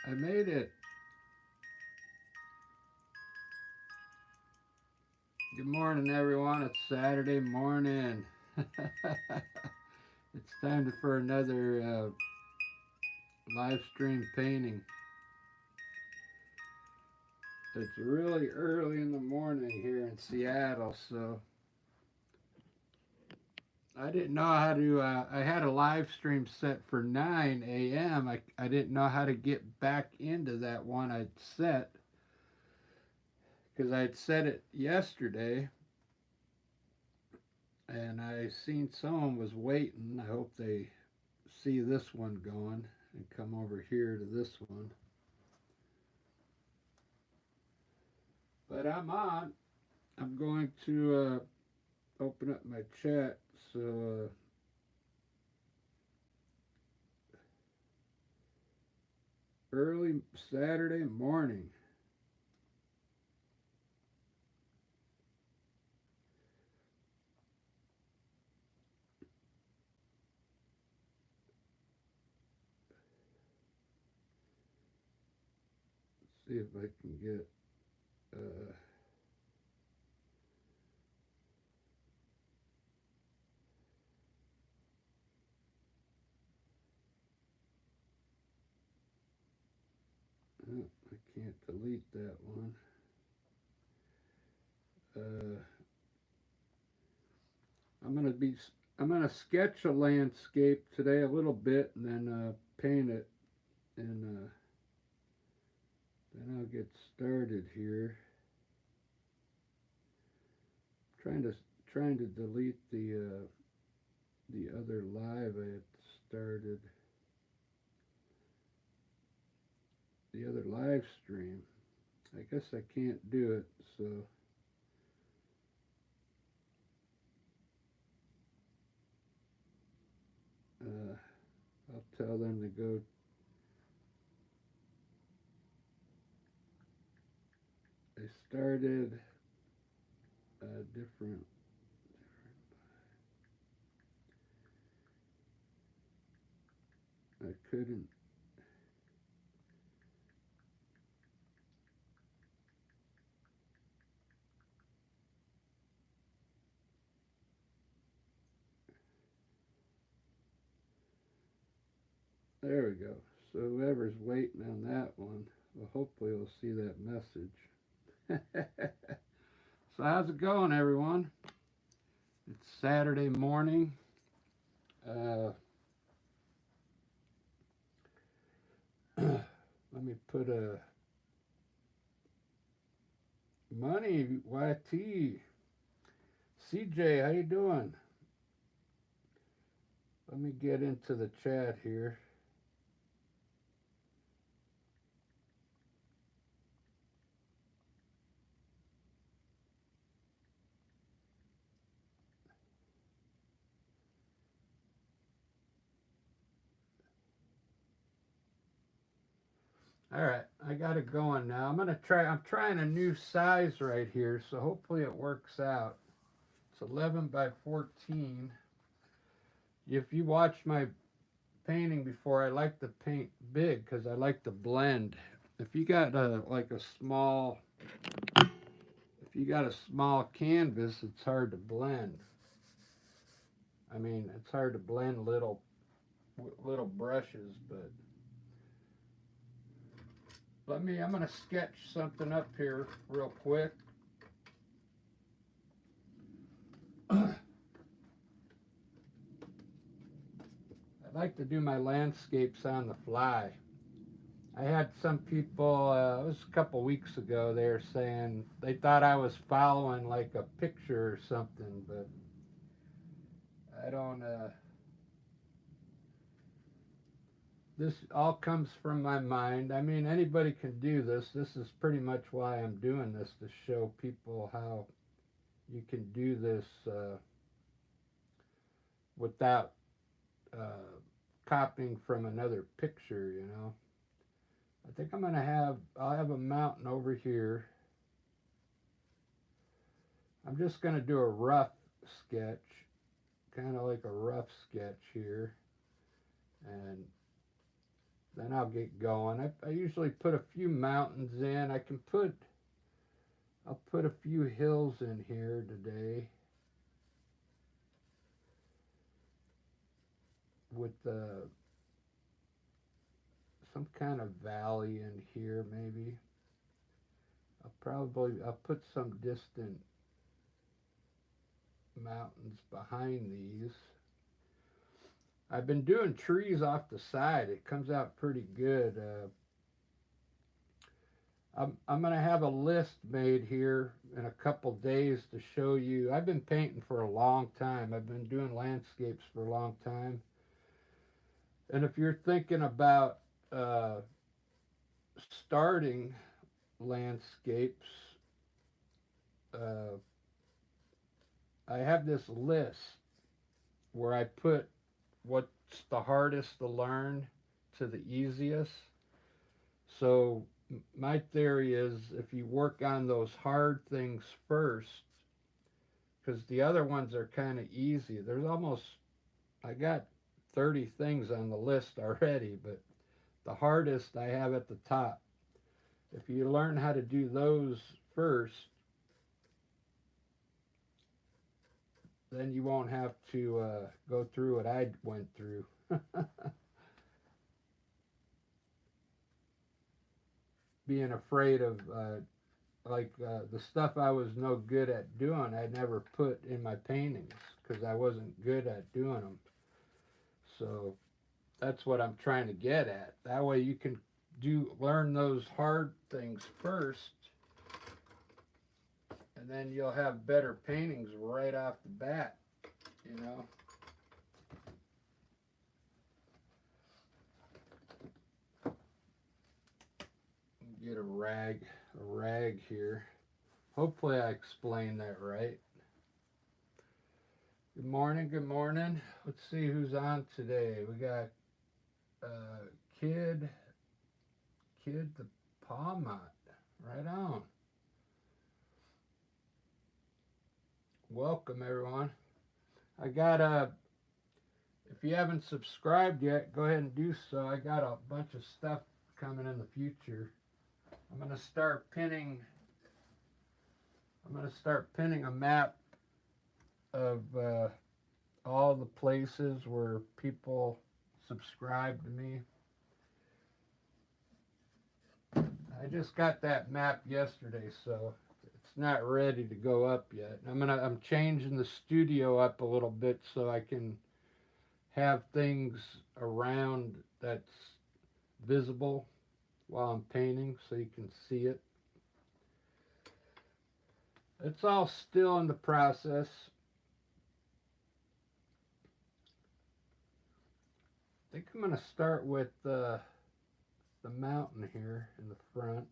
I made it. Good morning, everyone. It's Saturday morning. It's time for another live stream painting. It's really early in the morning here in Seattle, so I didn't know how to. I had a live stream set for 9 a.m. I didn't know how to get back into that one I'd set because I'd set it yesterday, and I seen someone was waiting. I hope they see this one going and come over here to this one. But I'm on. I'm going to open up my chat. So early Saturday morning. Let's see if I can get. Oh, I can't delete that one. I'm gonna be. I'm gonna sketch a landscape today a little bit, and then paint it, and then I'll get started here. Trying to trying to delete the other live I had started. The other live stream. I guess I can't do it, so I'll tell them to go. I started a different. I couldn't. There we go. So whoever's waiting on that one, well, hopefully will see that message. So how's it going, everyone? It's Saturday morning. Let me put a money YT. CJ, how you doing? Let me get into the chat here. All right, I got it going now. I'm trying a new size right here, so hopefully it works out. It's 11 by 14. If you watched my painting before, I like to paint big because I like to blend. If you got like a small, if you got a small canvas, it's hard to blend. I mean, it's hard to blend little brushes, but I'm gonna sketch something up here real quick. I like to do my landscapes on the fly. I had some people, it was a couple weeks ago, they were saying they thought I was following like a picture or something, but I don't, this all comes from my mind. I mean, anybody can do this. This is pretty much why I'm doing this, to show people how you can do this without copying from another picture, you know. I think I'll have a mountain over here. I'm just going to do a rough sketch, kind of like a rough sketch here. And then I'll get going. I usually put a few mountains in. I'll put a few hills in here today with some kind of valley in here maybe. I'll put some distant mountains behind these. I've been doing trees off the side. It comes out pretty good. I'm going to have a list made here in a couple days to show you. I've been painting for a long time. I've been doing landscapes for a long time. And if you're thinking about starting landscapes, I have this list where I put what's the hardest to learn to the easiest. So my theory is if you work on those hard things first, because the other ones are kind of easy. I got 30 things on the list already, but the hardest I have at the top. If you learn how to do those first, then you won't have to go through what I went through. Being afraid of the stuff I was no good at doing, I never put in my paintings because I wasn't good at doing them. So that's what I'm trying to get at. That way you can learn those hard things first, and then you'll have better paintings right off the bat, you know. Get a rag here. Hopefully I explained that right. Good morning, good morning. Let's see who's on today. We got Kid the Palmont. Right on. Welcome everyone. I got if you haven't subscribed yet, go ahead and do so. I got a bunch of stuff coming in the future. I'm going to start pinning a map of all the places where people subscribe to me. I just got that map yesterday, so it's not ready to go up yet. I'm changing the studio up a little bit so I can have things around that's visible while I'm painting so you can see it. It's all still in the process. I think I'm going to start with the mountain here in the front.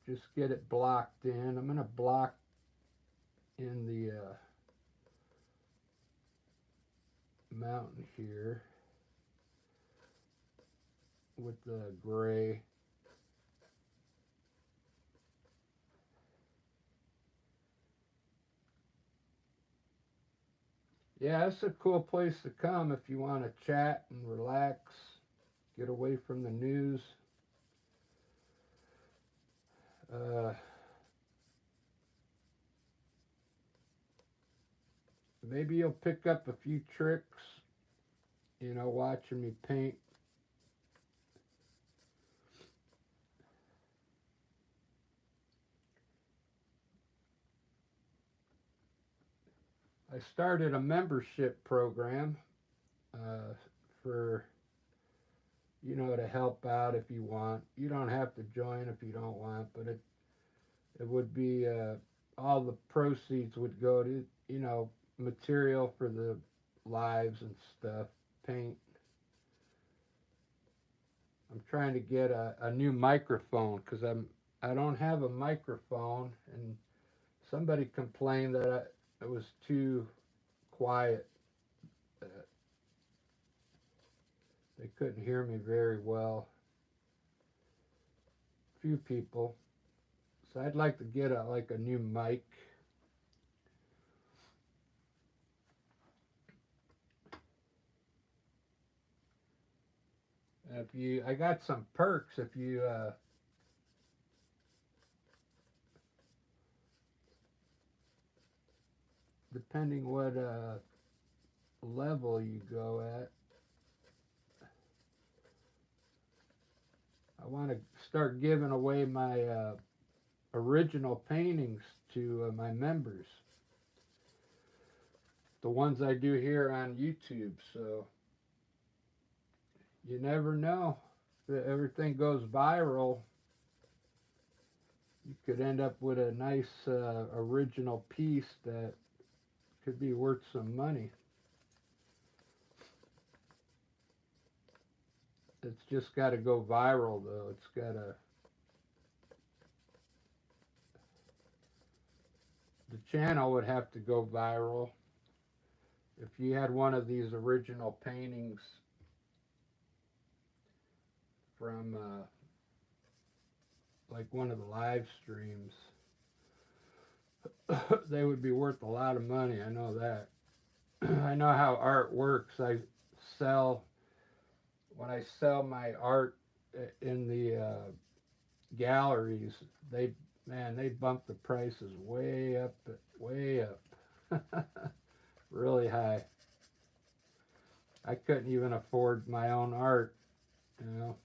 Just get it blocked in. I'm going to block in the mountain here with the gray. Yeah, it's a cool place to come if you want to chat and relax, get away from the news. Maybe you'll pick up a few tricks, you know, watching me paint. I started a membership program for, you know, to help out if you want. You don't have to join if you don't want, but it would be all the proceeds would go to, you know, material for the lives and stuff, paint. I'm trying to get a new microphone because I don't have a microphone, and somebody complained that it was too quiet. They couldn't hear me very well. Few people. So I'd like to get a new mic. If you, I got some perks if you, depending what level you go at. I want to start giving away my original paintings to my members, the ones I do here on YouTube. So you never know. If everything goes viral, you could end up with a nice original piece that could be worth some money. It's just got to go viral, though. It's got to. The channel would have to go viral. If you had one of these original paintings from like one of the live streams, they would be worth a lot of money. I know that. I know how art works. When I sell my art in the galleries, they bump the prices way up, really high. I couldn't even afford my own art, you know.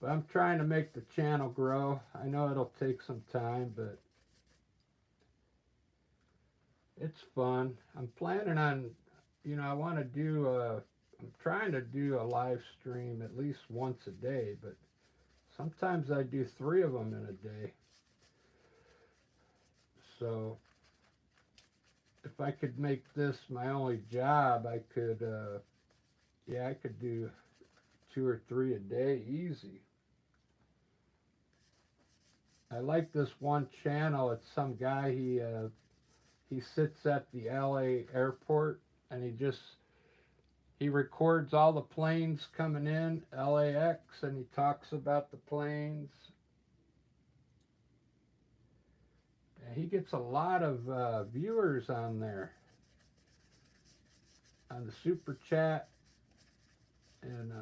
But I'm trying to make the channel grow. I know it'll take some time, but it's fun. I'm planning on, I want to do I'm trying to do a live stream at least once a day, but sometimes I do 3 of them in a day. So if I could make this my only job, I could do 2 or 3 a day easy. I like this one channel. It's some guy, he sits at the LA airport and he records all the planes coming in LAX and he talks about the planes. And he gets a lot of viewers on there, on the super chat, and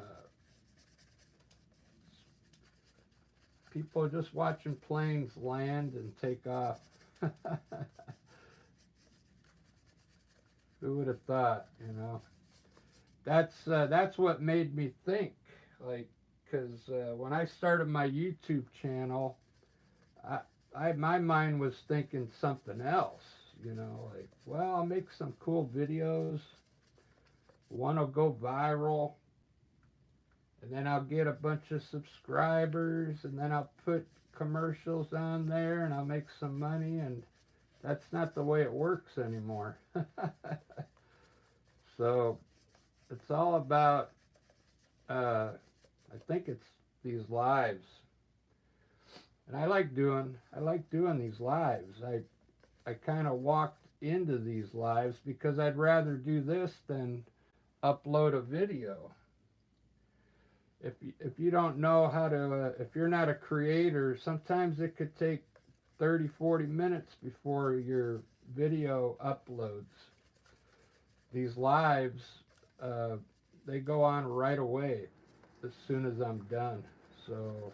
people just watching planes land and take off. Who would have thought, That's what made me think, like, because when I started my YouTube channel, my mind was thinking something else, like, well, I'll make some cool videos, one will go viral, and then I'll get a bunch of subscribers, and then I'll put commercials on there, and I'll make some money, and that's not the way it works anymore. So it's all about, I think it's these lives. And I like doing these lives. I kind of walked into these lives because I'd rather do this than upload a video. If you don't know how to, if you're not a creator, sometimes it could take 30, 40 minutes before your video uploads. These lives, they go on right away as soon as I'm done. So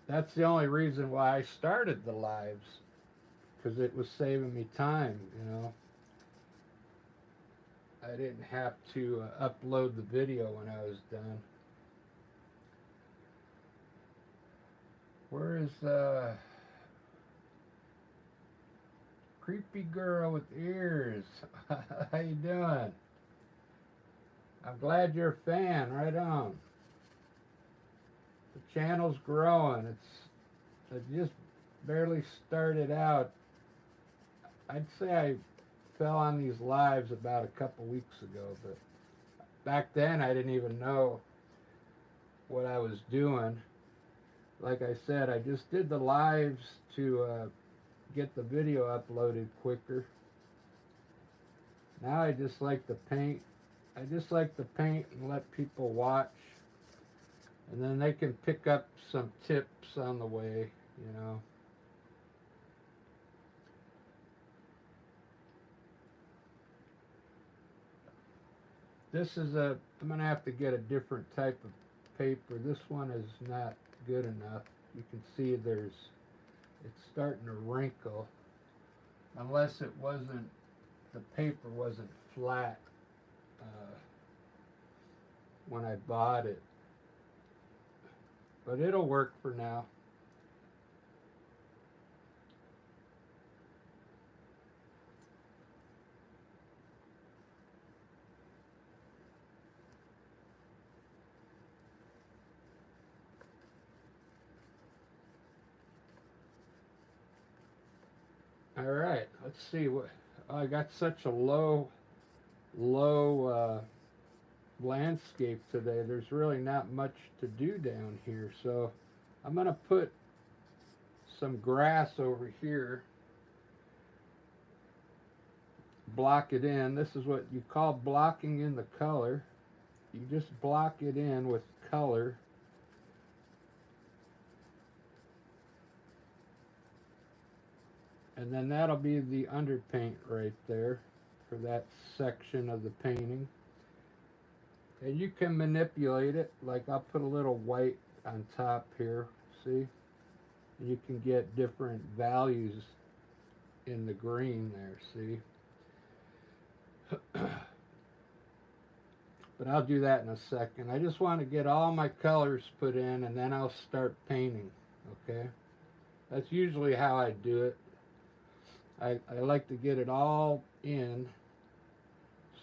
that's the only reason why I started the lives, because it was saving me time, I didn't have to upload the video when I was done. Where is creepy girl with ears? How you doing? I'm glad you're a fan. Right on. The channel's growing. It just barely started out. I'd say I fell on these lives about a couple weeks ago, but back then I didn't even know what I was doing. Like I said, I just did the lives to get the video uploaded quicker. Now I just like to paint. I just like to paint and let people watch, and then they can pick up some tips on the way, This is I'm going to have to get a different type of paper. This one is not good enough. You can see it's starting to wrinkle. Unless the paper wasn't flat uh, when I bought it. But it'll work for now. All right, let's see what I got. Such a low landscape today. There's really not much to do down here, so I'm gonna put some grass over here, block it in. This is what you call blocking in the color. You just block it in with color. And then that'll be the underpaint right there for that section of the painting. And you can manipulate it. Like I'll put a little white on top here, see? And you can get different values in the green there, see? But I'll do that in a second. I just want to get all my colors put in and then I'll start painting, okay? That's usually how I do it. I like to get it all in.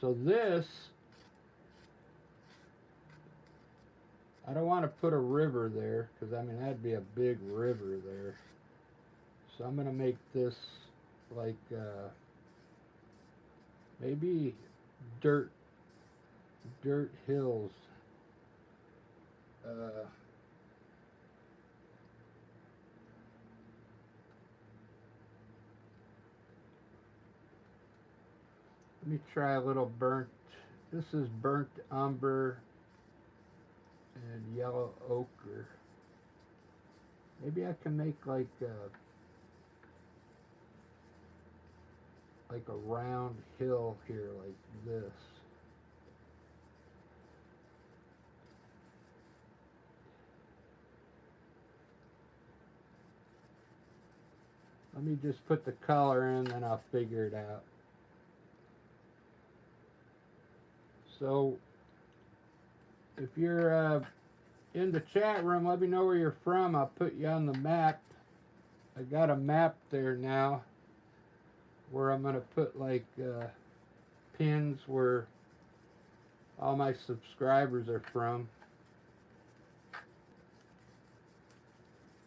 So this, I don't want to put a river there because I mean that'd be a big river there. So I'm going to make this like maybe dirt hills. Let me try a little burnt. This is burnt umber and yellow ochre. Maybe I can make like a round hill here like this. Let me just put the color in and I'll figure it out. So if you're in the chat room, let me know where you're from. I'll put you on the map. I got a map there now where I'm going to put like pins where all my subscribers are from.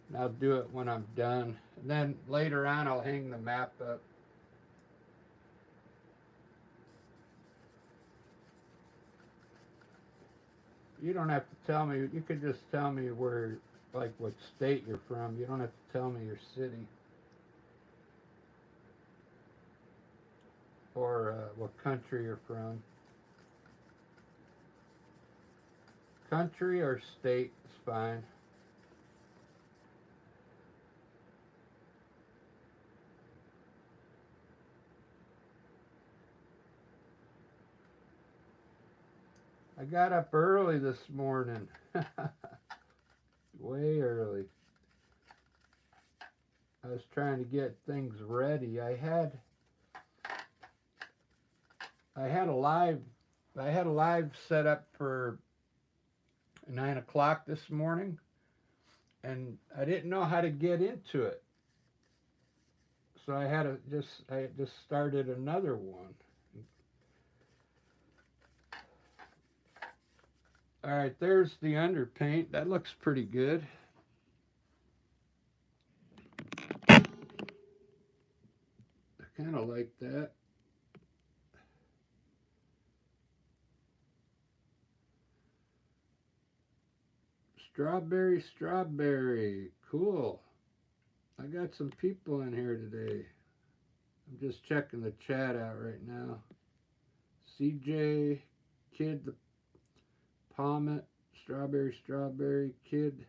And I'll do it when I'm done. And then later on I'll hang the map up. You don't have to tell me. You could just tell me where, like what state you're from. You don't have to tell me your city. Or what country you're from. Country or state is fine. I got up early this morning. Way early. I was trying to get things ready. I had a live set up for 9 o'clock this morning, and I didn't know how to get into it, so I just started another one. All right, there's the underpaint. That looks pretty good. I kind of like that. Strawberry, strawberry. Cool. I got some people in here today. I'm just checking the chat out right now. CJ, Kid the Pommet, Strawberry, Strawberry, Kid the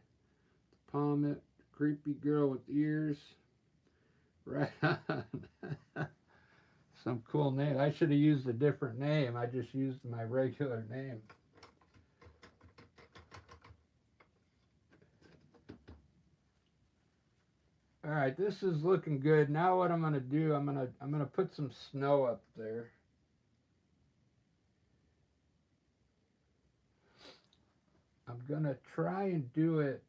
Pommet, Creepy Girl with Ears. Right on. Some cool name. I should have used a different name. I just used my regular name. All right, this is looking good. Now what I'm gonna do? I'm gonna put some snow up there. I'm gonna try and do it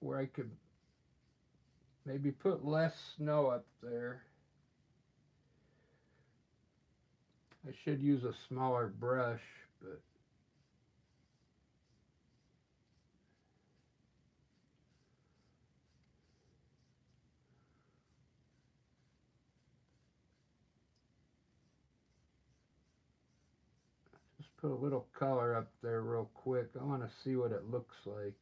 where I could maybe put less snow up there. I should use a smaller brush, but just put a little color up there real quick. I want to see what it looks like.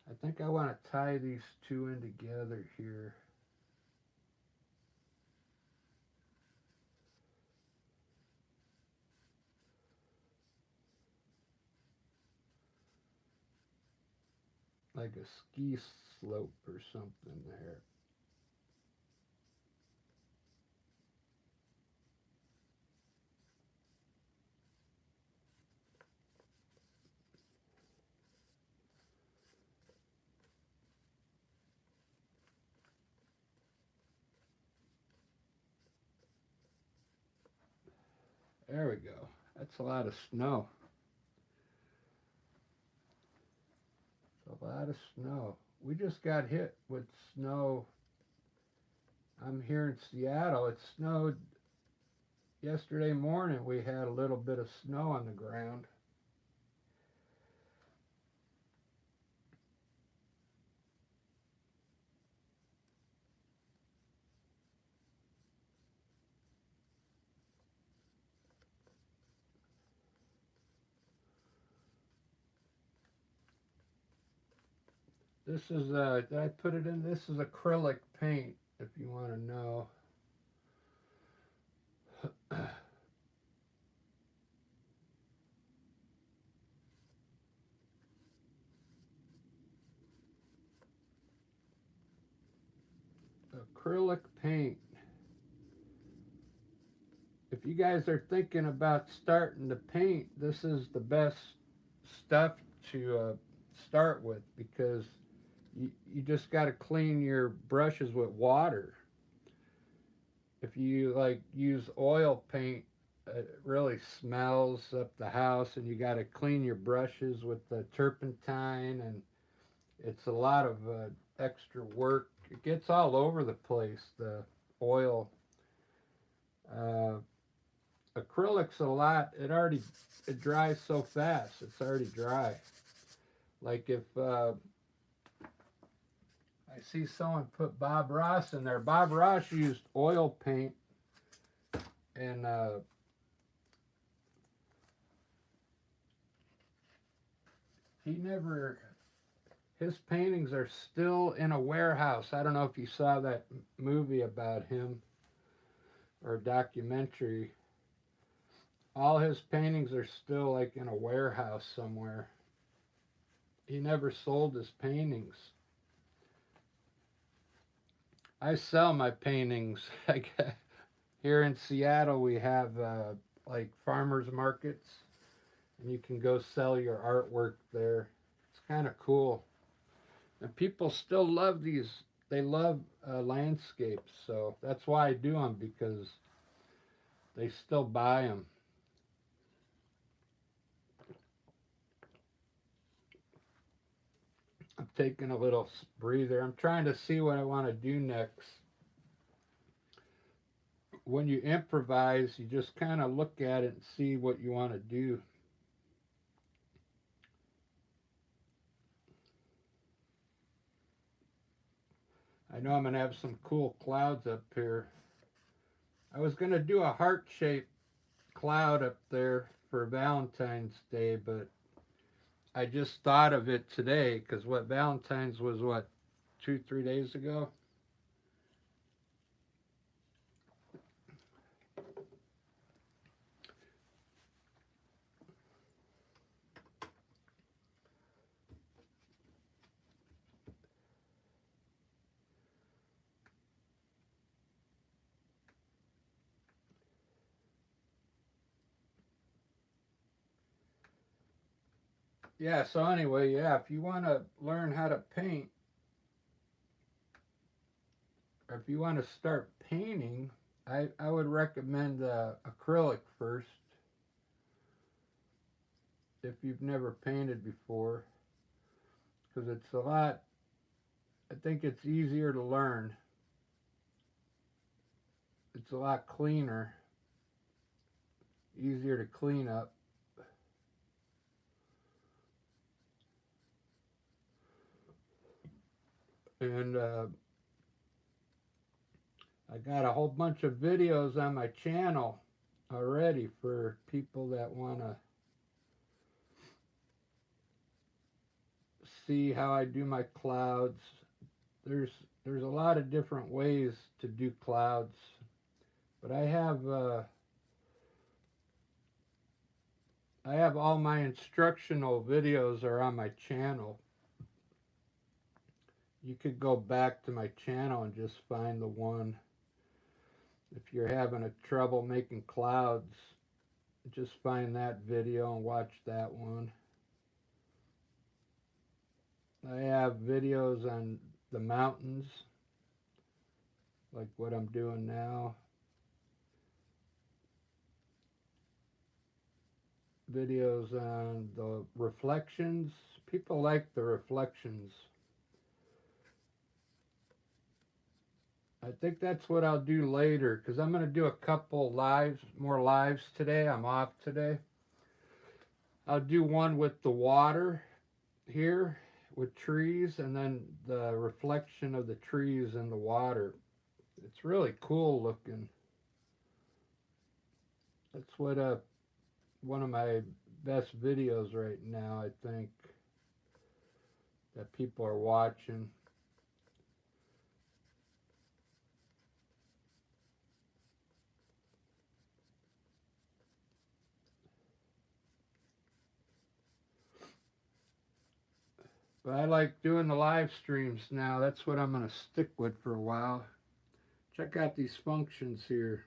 I think I want to tie these two in together here. Like a ski slope or something there. There we go. That's a lot of snow. It's a lot of snow. We just got hit with snow. I'm here in Seattle. It snowed yesterday morning. We had a little bit of snow on the ground. This is, did I put it in? This is acrylic paint, if you want to know. Acrylic paint. If you guys are thinking about starting to paint, this is the best stuff to start with, because you just got to clean your brushes with water. If you like use oil paint, it really smells up the house, and you got to clean your brushes with the turpentine, and it's a lot of extra work. It gets all over the place, the oil. Uh, Acrylic's a lot. It dries so fast. It's already dry. Like if I see someone put Bob Ross in there. Bob Ross used oil paint, and he never. His paintings are still in a warehouse. I don't know if you saw that movie about him or documentary. All his paintings are still like in a warehouse somewhere. He never sold his paintings. I sell my paintings. Here in Seattle, we have like farmers markets, and you can go sell your artwork there. It's kind of cool. And people still love these. They love landscapes, so that's why I do them, because they still buy them. I'm taking a little breather. I'm trying to see what I want to do next. When you improvise, you just kind of look at it and see what you want to do. I know I'm going to have some cool clouds up here. I was going to do a heart-shaped cloud up there for Valentine's Day, but I just thought of it today, because Valentine's was 2-3 days ago. Yeah, so anyway, yeah, if you want to learn how to paint, or if you want to start painting, I would recommend acrylic first if you've never painted before, because it's a lot, I think it's easier to learn. It's a lot cleaner, easier to clean up. And I got a whole bunch of videos on my channel already for people that want to see how I do my clouds. There's there's a lot of different ways to do clouds, but I have all my instructional videos are on my channel. You could go back to my channel and just find the one. If you're having a trouble making clouds, just find that video and watch that one. I have videos on the mountains, like what I'm doing now. Videos on the reflections. People like the reflections. I think that's what I'll do later because I'm going to do a couple lives, more lives today. I'm off today. I'll do one with the water here with trees and then the reflection of the trees in the water. It's really cool looking. That's what one of my best videos right now, I think, that people are watching. But I like doing the live streams now. That's what I'm going to stick with for a while. Check out these functions here.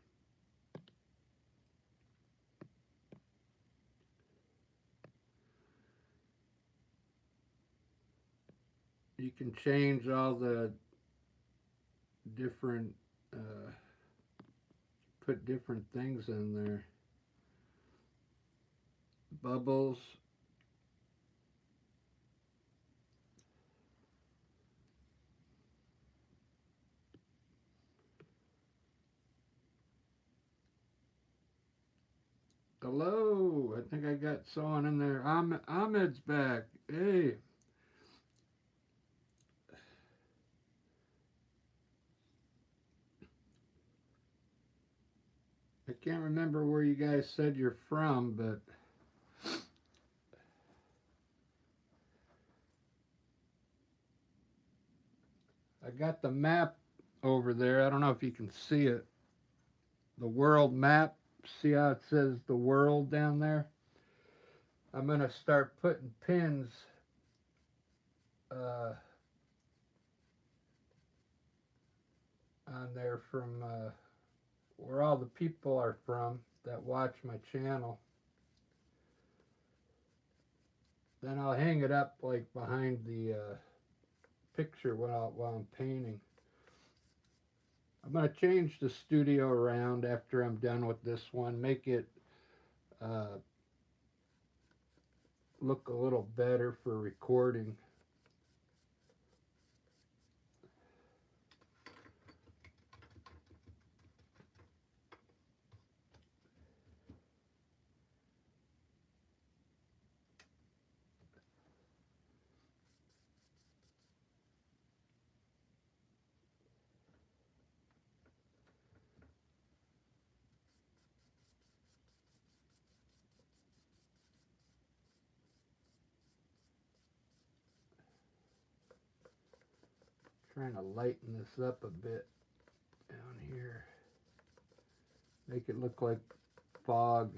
You can change all the different, put different things in there. Bubbles. Hello. I think I got someone in there. Ahmed's back. Hey. I can't remember where you guys said you're from, but I got the map over there. I don't know if you can see it. The world map. See how it says the world down there? I'm going to start putting pins uh, on there from where all the people are from that watch my channel. Then I'll hang it up like behind the picture while I'm painting. I'm going to change the studio around after I'm done with this one. Make it look a little better for recording. Trying to lighten this up a bit down here. Make it look like fog.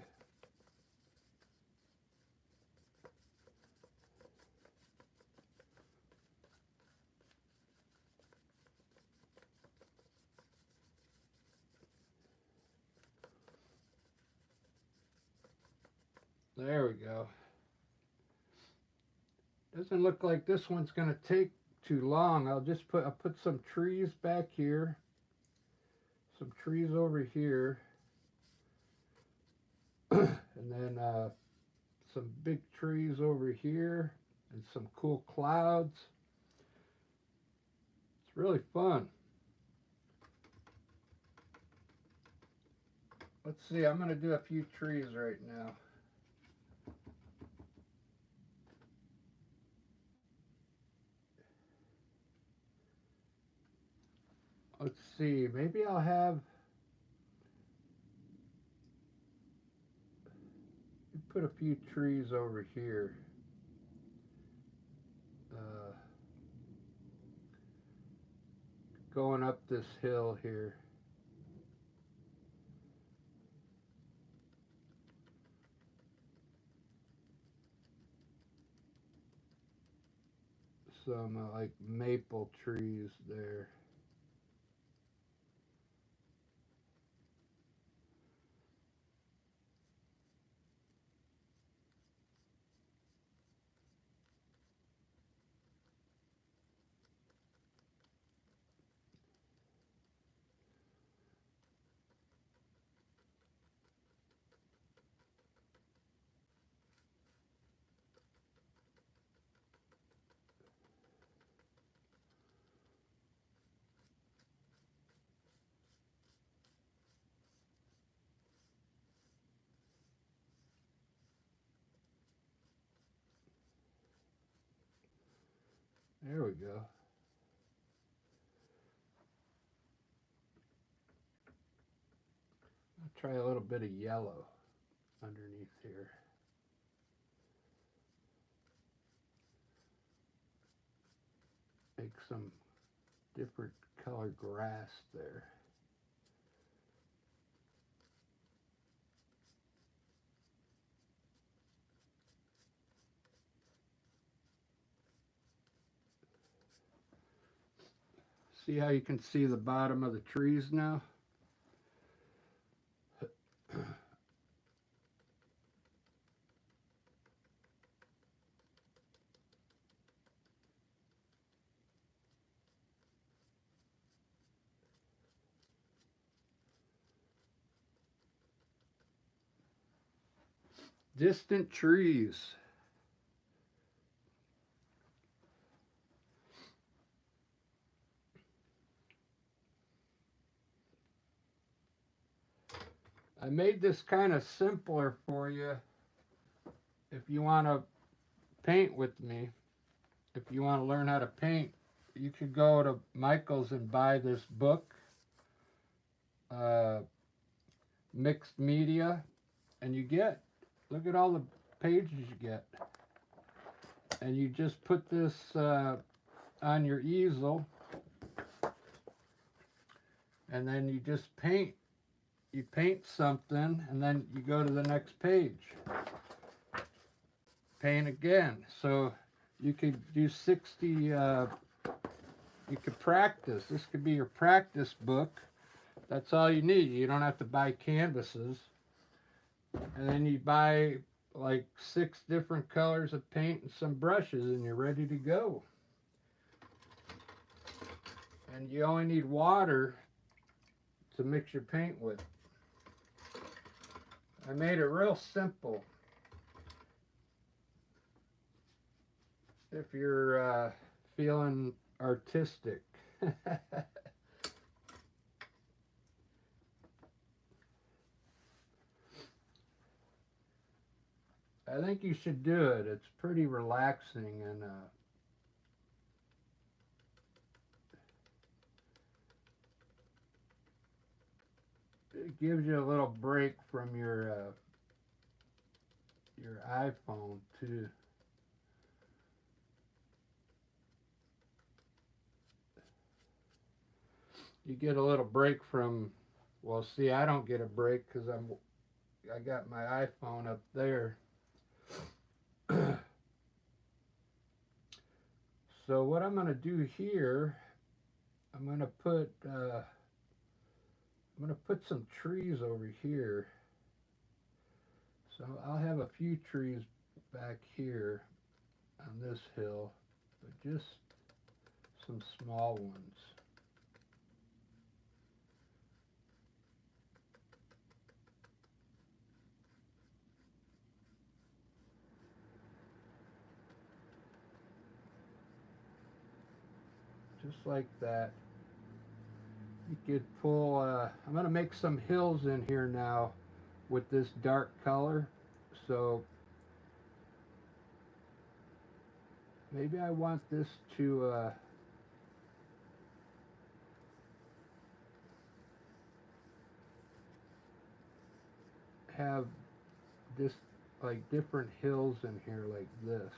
There we go. Doesn't look like this one's going to take too long. I'll put some trees back here, some trees over here, and then some big trees over here, and some cool clouds. It's really fun. Let's see, I'm going to do a few trees right now. Let's see, maybe I'll have put a few trees over here. Uh, Going up this hill here. Some like maple trees there. There we go. I'll try a little bit of yellow underneath here. Make some different color grass there. See how you can see the bottom of the trees now? Distant trees. I made this kind of simpler for you if you want to paint with me. If you want to learn how to paint, you could go to Michael's and buy this book, Mixed Media, and you get, look at all the pages you get. And you just put this on your easel, and then you just paint. You paint something, and then you go to the next page. Paint again. So you could do 60, you could practice. This could be your practice book. That's all you need. You don't have to buy canvases. And then you buy like 6 different colors of paint and some brushes, and you're ready to go. And you only need water to mix your paint with. I made it real simple. If you're feeling artistic. I think you should do it. It's pretty relaxing, and it gives you a little break from your iPhone too. You get a little break from, well, see, I don't get a break because I got my iPhone up there. So what I'm going to do here, I'm going to put some trees over here. So I'll have a few trees back here. on this hill, but just some small ones. Just like that. You could pull, I'm going to make some hills in here now with this dark color. So maybe I want this to have just like different hills in here like this.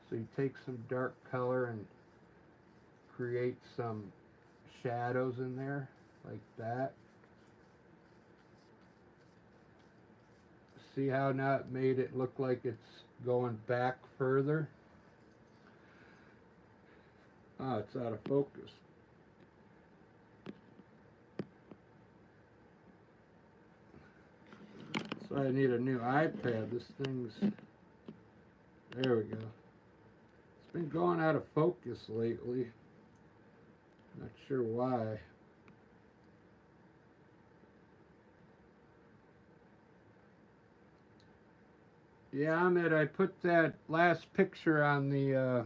So you take some dark color and create some shadows in there like that. See how now it made it look like it's going back further? Oh, it's out of focus. So I need a new iPad. This thing's... There we go. It's been going out of focus lately. Not sure why. Yeah, Ahmed, I put that last picture on the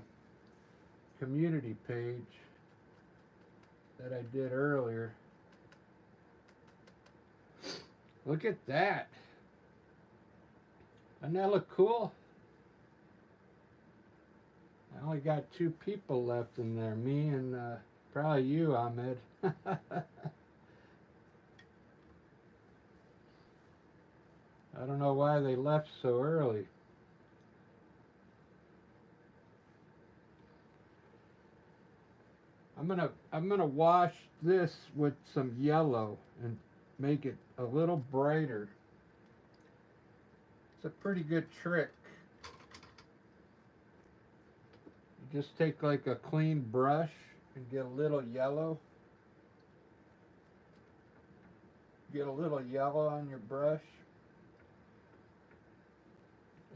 community page that I did earlier. Look at that. Doesn't that look cool? I only got 2 people left in there, me and probably you, Ahmed. I don't know why they left so early. I'm gonna wash this with some yellow and make it a little brighter. It's a pretty good trick. You just take like a clean brush and get a little yellow. Get a little yellow on your brush.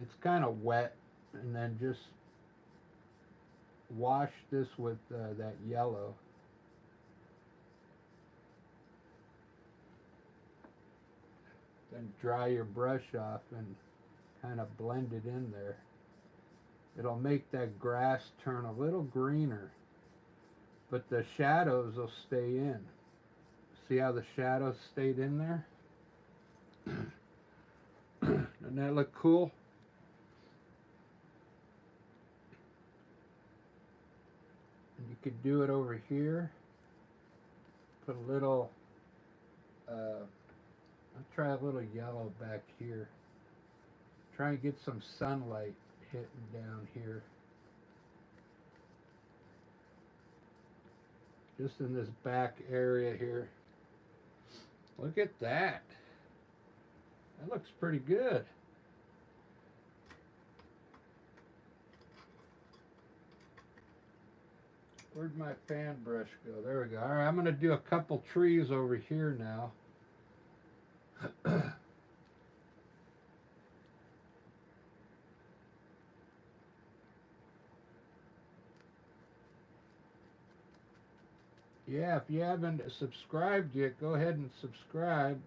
It's kind of wet, and then just wash this with that yellow. Then dry your brush off and kind of blend it in there. It'll make that grass turn a little greener, but the shadows will stay in. See how the shadows stayed in there? Doesn't that look cool? And you could do it over here. Put a little, I'll try a little yellow back here. Try and get some sunlight hitting down here. Just in this back area here. Look at that. That looks pretty good. Where'd my fan brush go? There we go. All right, I'm going to do a couple trees over here now. Yeah, if you haven't subscribed yet, go ahead and subscribe.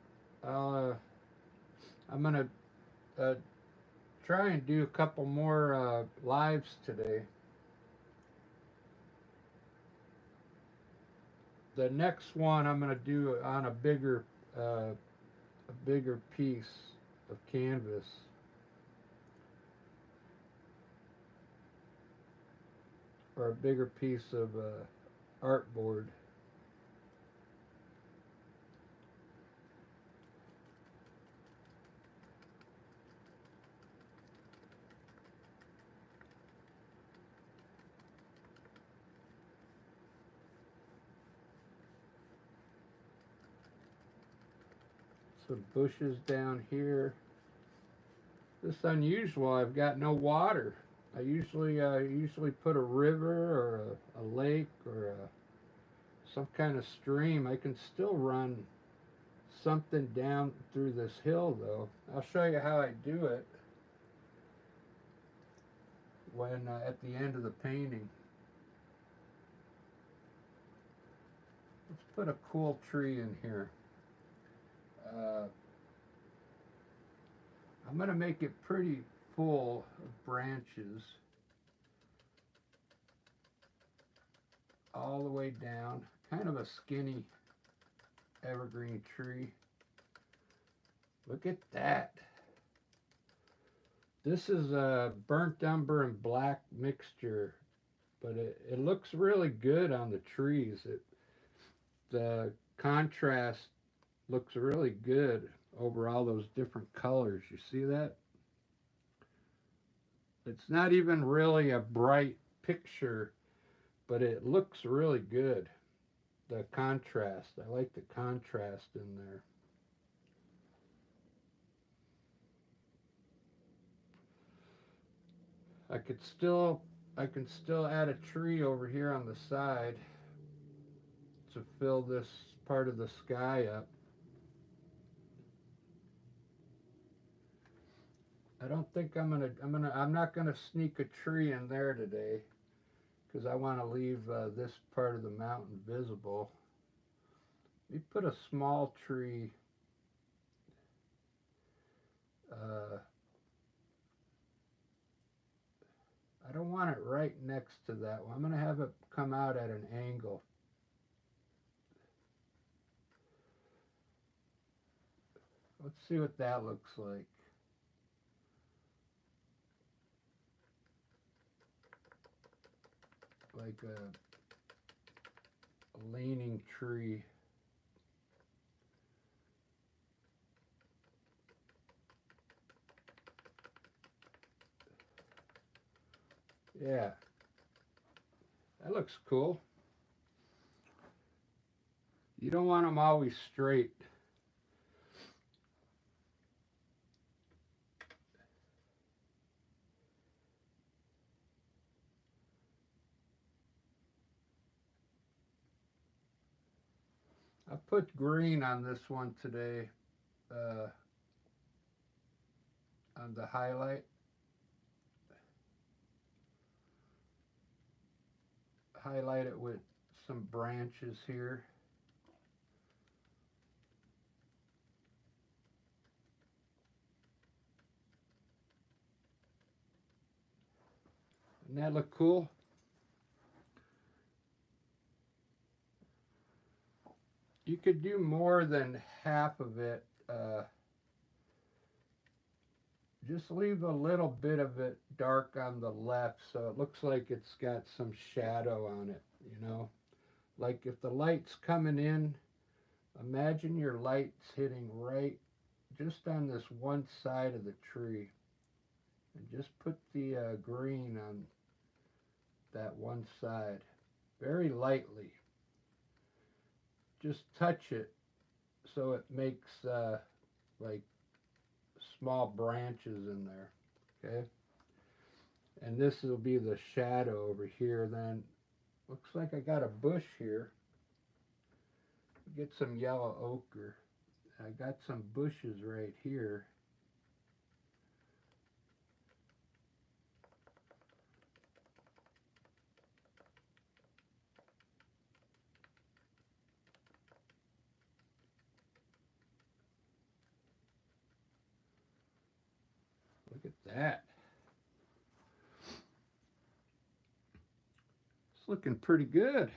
I'm going to try and do a couple more lives today. The next one I'm going to do on a bigger piece of canvas. Or a bigger piece of artboard. Some bushes down here. This is unusual. I've got no water. I usually put a river or a lake or some kind of stream. I can still run something down through this hill though. I'll show you how I do it. when at the end of the painting. Let's put a cool tree in here. Uh, I'm going to make it pretty full of branches all the way down. Kind of a skinny evergreen tree. Look at that. This is a burnt umber and black mixture, but it looks really good on the trees. The contrast looks really good over all those different colors. You see that? It's not even really a bright picture, but it looks really good. The contrast. I like the contrast in there. I could still I can still add a tree over here on the side to fill this part of the sky up. I don't think I'm not gonna sneak a tree in there today because I want to leave this part of the mountain visible. We put a small tree. Uh, I don't want it right next to that one. I'm gonna have it come out at an angle. Let's see what that looks like. Like a leaning tree. Yeah, that looks cool. You don't want them always straight. I put green on this one today, uh, on the highlight. Highlight it with some branches here. Doesn't that look cool? You could do more than half of it. Just leave a little bit of it dark on the left so it looks like it's got some shadow on it, you know? Like if the light's coming in, imagine your light's hitting right just on this one side of the tree. And just put the green on that one side very lightly. Just touch it so it makes like small branches in there. Okay, and this will be the shadow over here. Then looks like I got a bush here. Get some yellow ochre. I got some bushes right here. Look at that. It's looking pretty good.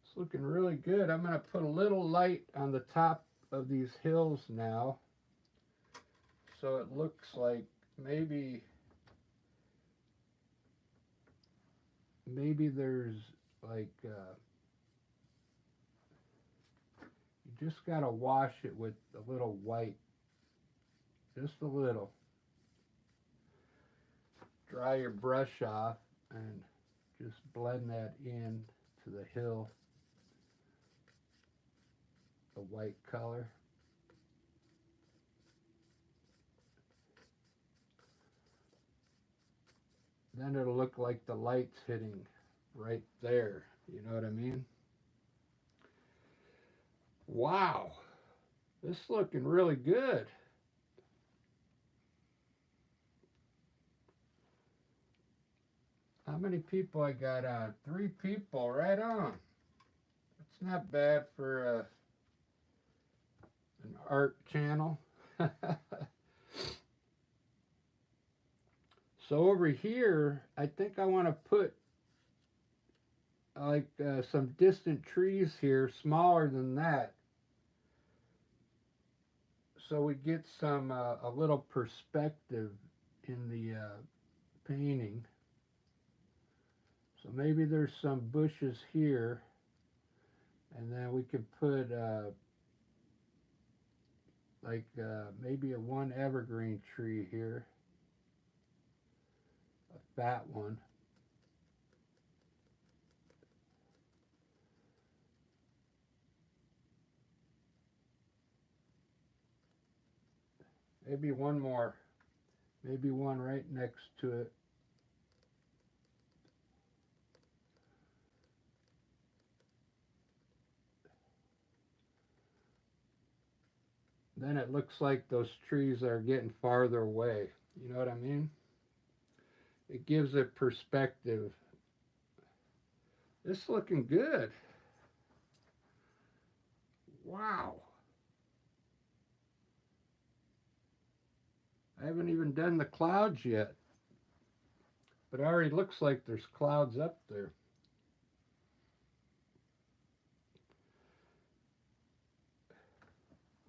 It's looking really good. I'm going to put a little light on the top of these hills now so it looks like maybe there's like you just got to wash it with a little white, just a little. Dry your brush off and just blend that in to the hill, the white color. Then it'll look like the light's hitting right there. You know what I mean? Wow, this is looking really good. How many people I got on? 3 people, right on. It's not bad for an art channel. So over here, I think I want to put like some distant trees here, smaller than that, so we get some a little perspective in the painting. So maybe there's some bushes here, and then we could put like maybe a one evergreen tree here, a fat one. Maybe one more, maybe one right next to it. Then it looks like those trees are getting farther away. You know what I mean? It gives it perspective. It's looking good. Wow. I haven't even done the clouds yet, but it already looks like there's clouds up there.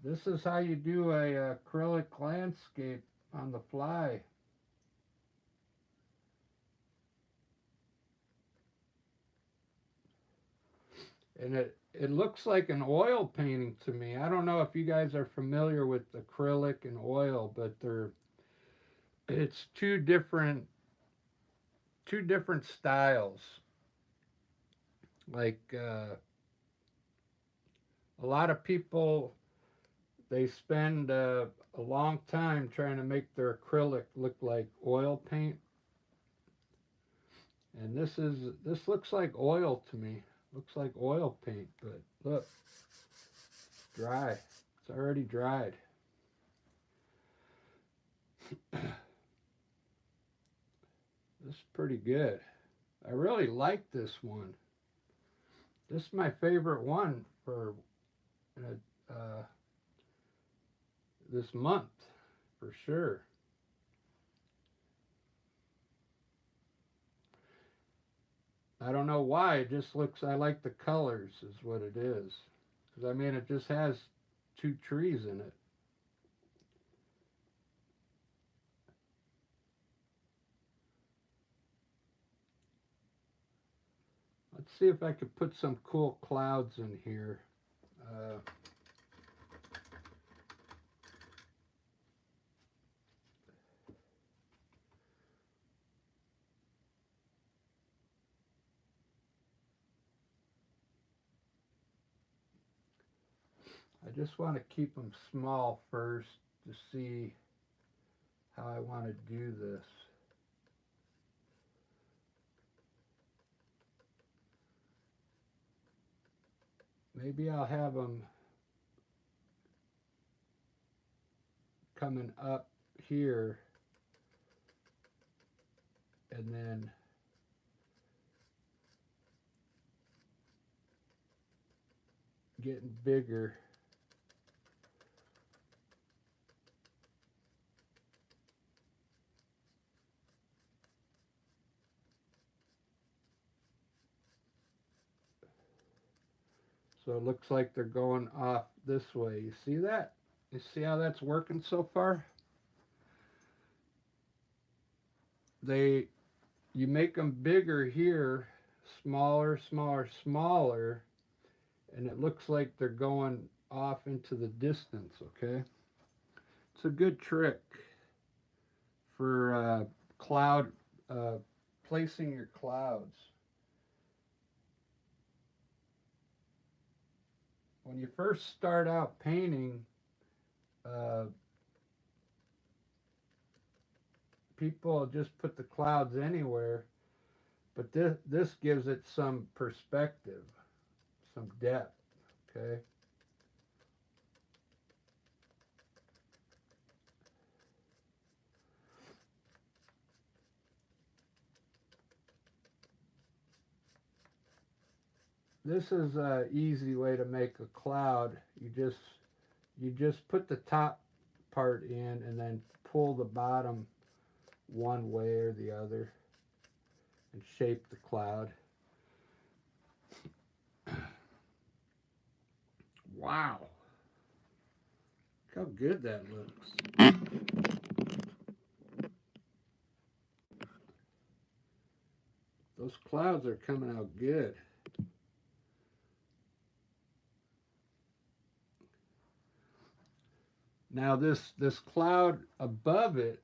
This is how you do a acrylic landscape on the fly. And it looks like an oil painting to me. I don't know if you guys are familiar with acrylic and oil, but it's two different styles. Like a lot of people, they spend a long time trying to make their acrylic look like oil paint, and this looks like oil to me. Looks like oil paint, but look, dry. It's already dried. This is pretty good. I really like this one. This is my favorite one for this month, for sure. I don't know why. It just looks. I like the colors, is what it is. Because I mean, it just has two trees in it. Let's see if I could put some cool clouds in here. Uh, I just want to keep them small first to see how I want to do this. Maybe I'll have them coming up here and then getting bigger. So it looks like they're going off this way. You see that? You see how that's working so far? They, you make them bigger here, smaller, smaller, smaller, and it looks like they're going off into the distance, okay? It's a good trick for cloud, uh, placing your clouds. When you first start out painting, uh, people just put the clouds anywhere, but this gives it some perspective, some depth, okay? this is a easy way to make a cloud. You just put the top part in and then pull the bottom one way or the other and shape the cloud. Wow. Look how good that looks. Those clouds are coming out good. Now this cloud above it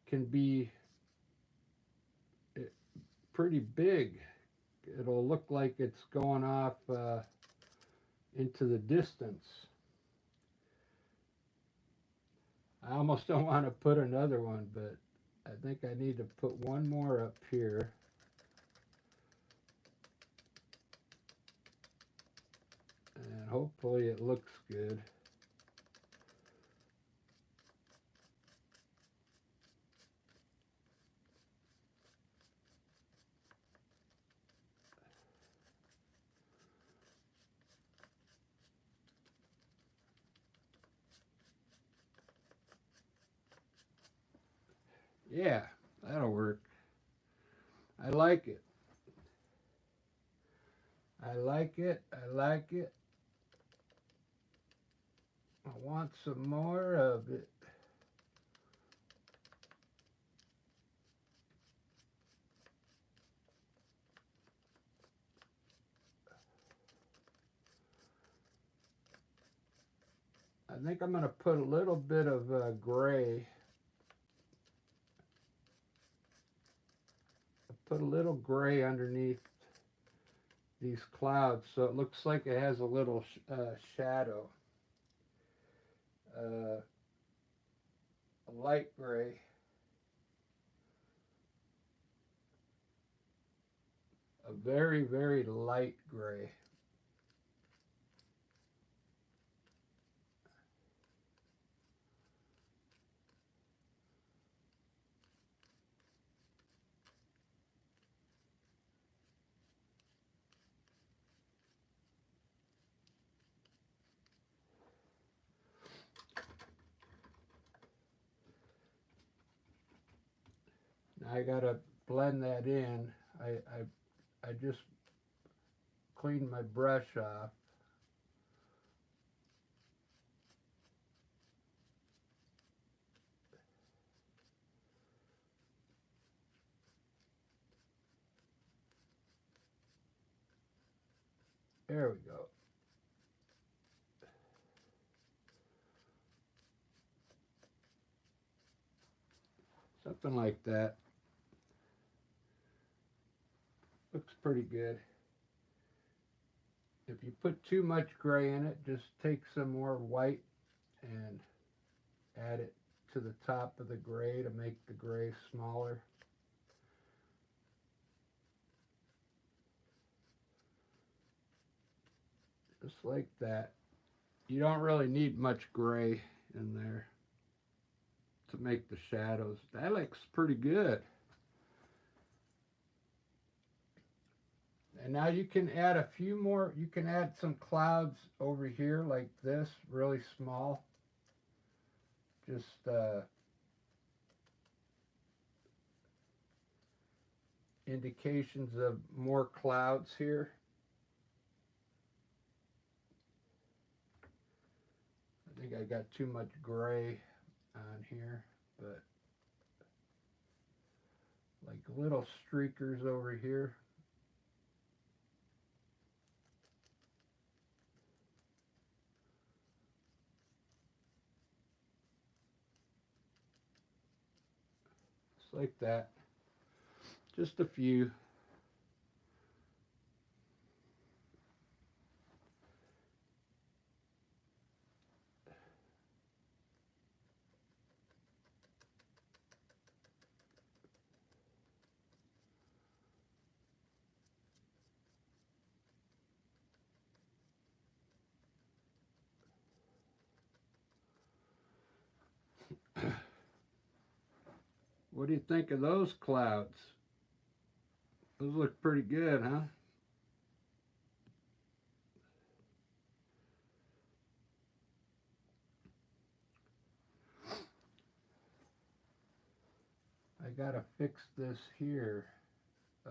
can be pretty big. It'll look like it's going off into the distance. I almost don't want to put another one, but I think I need to put one more up here. And hopefully it looks good. Yeah, that'll work. I like it. I like it. I like it. I want some more of it. I think I'm going to put a little bit of gray. Put a little gray underneath these clouds so it looks like it has a little shadow. A light gray. A very, very light gray. Now I gotta blend that in. I just cleaned my brush off. There we go. Something like that. Looks pretty good. If you put too much gray in it, just take some more white and add it to the top of the gray to make the gray smaller. Just like that. You don't really need much gray in there to make the shadows. That looks pretty good. And now you can add a few more. You can add some clouds over here like this, really small. Just indications of more clouds here. I think I got too much gray on here, but like little streakers over here. Just like that. Just a few. What do you think of those clouds? Those look pretty good, huh? I gotta fix this here. Uh,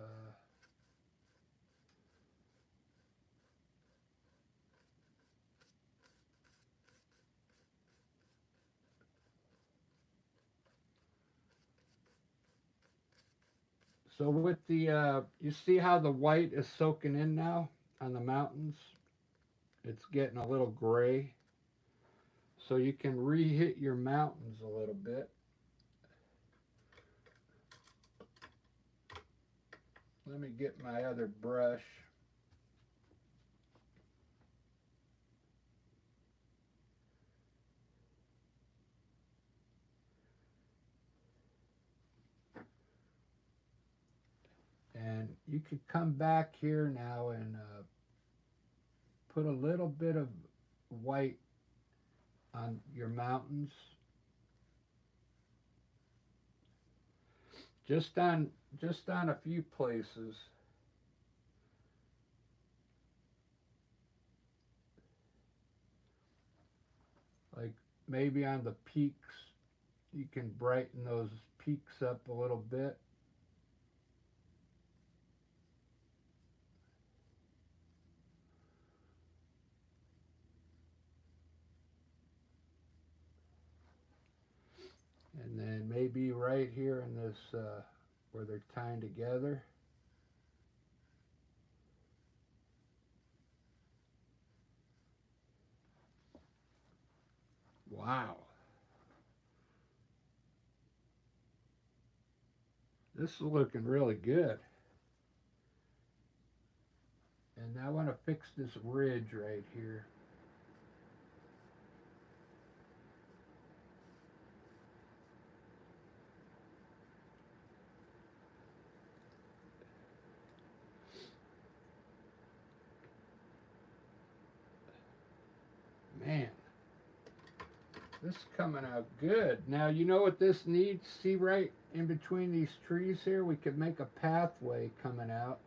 so with the, you see how the white is soaking in now on the mountains? It's getting a little gray. So you can re-hit your mountains a little bit. Let me get my other brush. And you could come back here now and put a little bit of white on your mountains. Just on a few places. Like maybe on the peaks, you can brighten those peaks up a little bit. And then maybe right here in this, where they're tying together. Wow. This is looking really good. And now I want to fix this ridge right here. Man, this is coming out good. Now, you know what this needs? See right in between these trees here? We could make a pathway coming out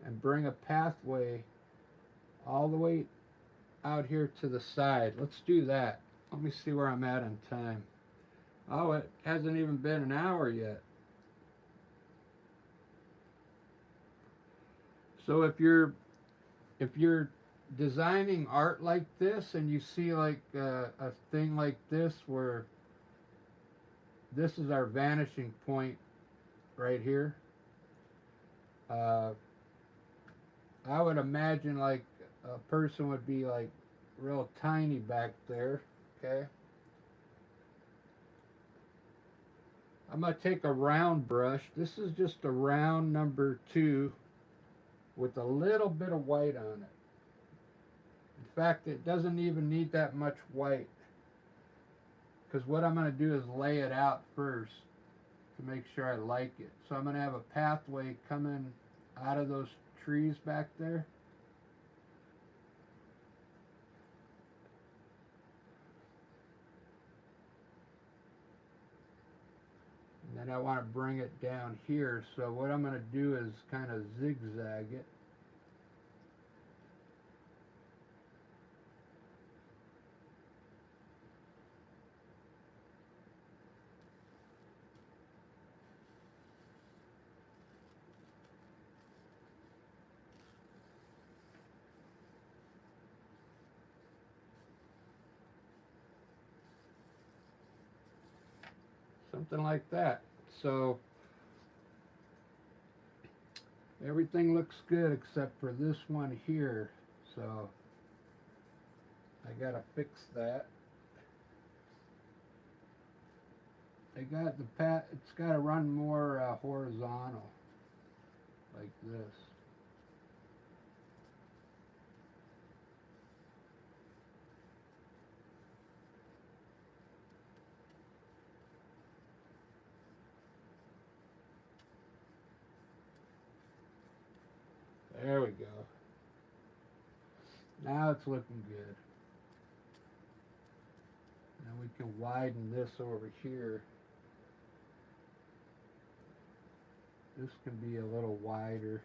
and bring a pathway all the way out here to the side. Let's do that. Let me see where I'm at on time. Oh, it hasn't even been an hour yet. So if you're designing art like this and you see like a thing like this where this is our vanishing point right here, I would imagine like a person would be like real tiny back there. Okay, I'm gonna take a round brush. This is just a round number 2 with a little bit of white on it. In fact, it doesn't even need that much white, because what I'm going to do is lay it out first to make sure I like it. So I'm going to have a pathway coming out of those trees back there. And then I want to bring it down here. So what I'm going to do is kind of zigzag it. Something like that. So everything looks good except for this one here. So I gotta fix that. It's gotta run more horizontal, like this. There we go. Now it's looking good. Now we can widen this over here. This can be a little wider.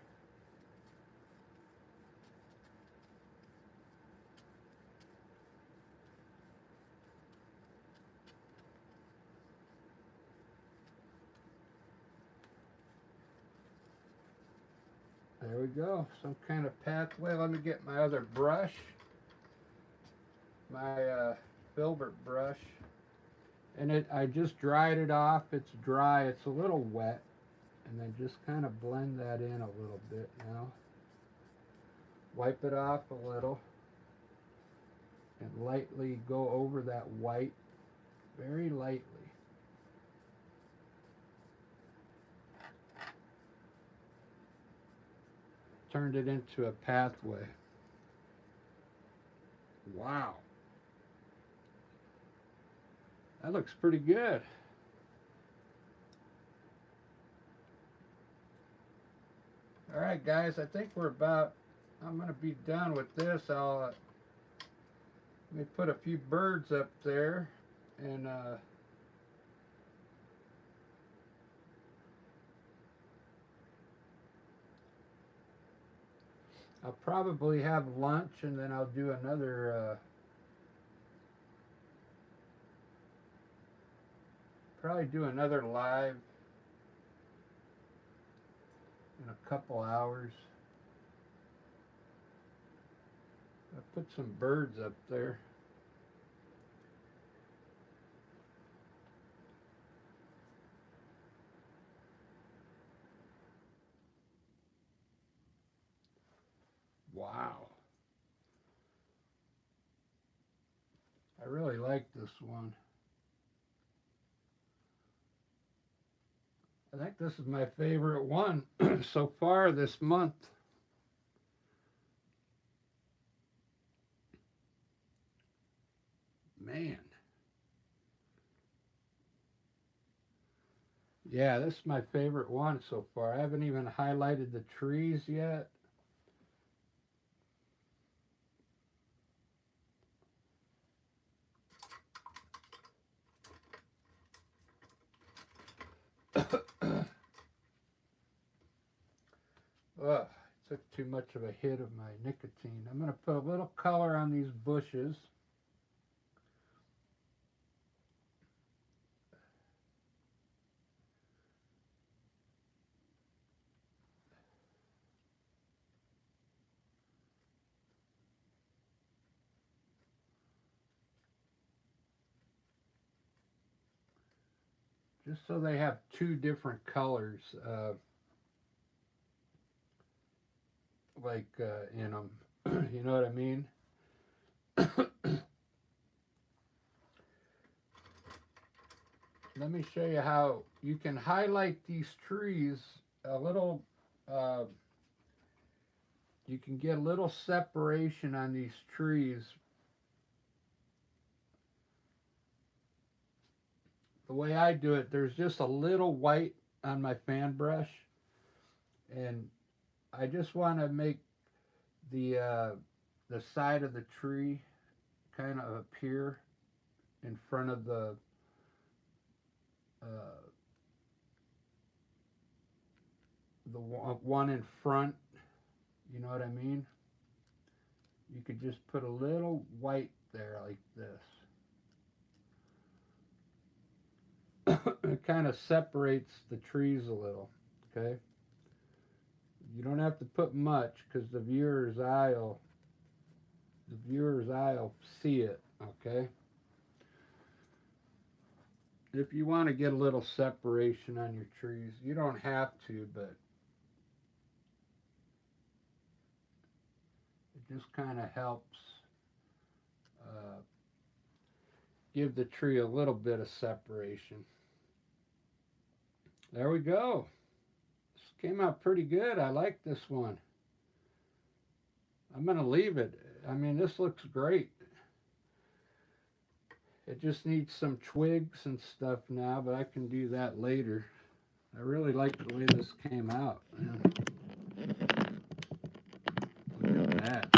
we go. Some kind of pathway. Let me get my other brush. My filbert brush. And I just dried it off. It's dry. It's a little wet. And then just kind of blend that in a little bit now. Wipe it off a little. And lightly go over that white. Very lightly. Turned it into a pathway. Wow. That looks pretty good. All right, guys, I think I'm going to be done with this. Let me put a few birds up there, and I'll probably have lunch, and then I'll do another, live in a couple hours. I put some birds up there. Wow. I really like this one. I think this is my favorite one so far this month. Man. Yeah, this is my favorite one so far. I haven't even highlighted the trees yet. Ugh, took too much of a hit of my nicotine. I'm going to put a little color on these bushes. Just so they have two different colors, in them. You know what I mean? Let me show you how you can highlight these trees a little. You can get a little separation on these trees. The way I do it, there's just a little white on my fan brush, and I just want to make the side of the tree kind of appear in front of the one in front. You know what I mean? You could just put a little white there like this. It kind of separates the trees a little, okay? You don't have to put much because the viewer's eye will see it, okay? If you want to get a little separation on your trees, you don't have to, but it just kind of helps give the tree a little bit of separation. There we go. This came out pretty good. I like this one. I'm going to leave it. I mean, this looks great. It just needs some twigs and stuff now, but I can do that later. I really like the way this came out. Look at that.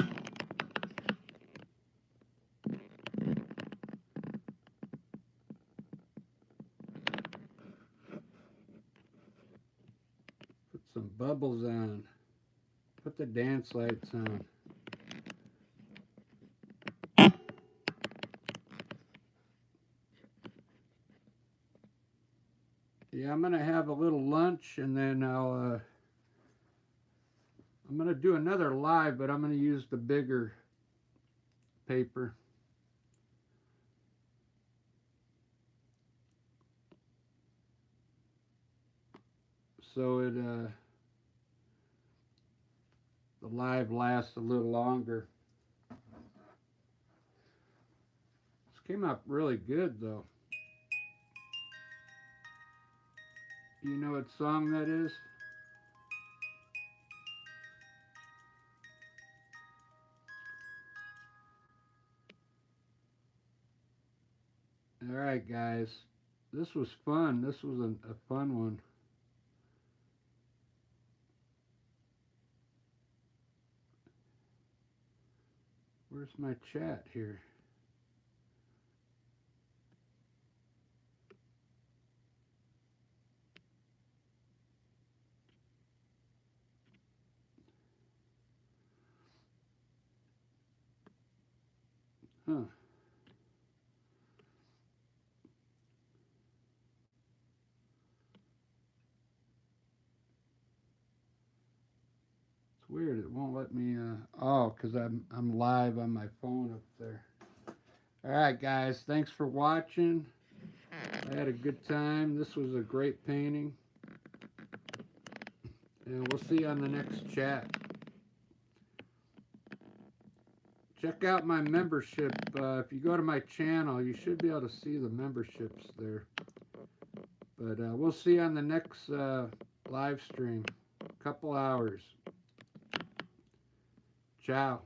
Put some bubbles on. Put the dance lights on. Yeah, I'm going to have a little lunch, and then I'll I'm going to do another live, but I'm going to use the bigger paper. So the live lasts a little longer. This came out really good though. Do you know what song that is? Alright guys, this was fun. This was a fun one. Where's my chat here? Huh. It's weird. It won't let me. Oh, because I'm live on my phone up there. All right, guys. Thanks for watching. I had a good time. This was a great painting, and we'll see you on the next chat. Check out my membership. If you go to my channel, you should be able to see the memberships there. But we'll see you on the next live stream. Couple hours. Ciao.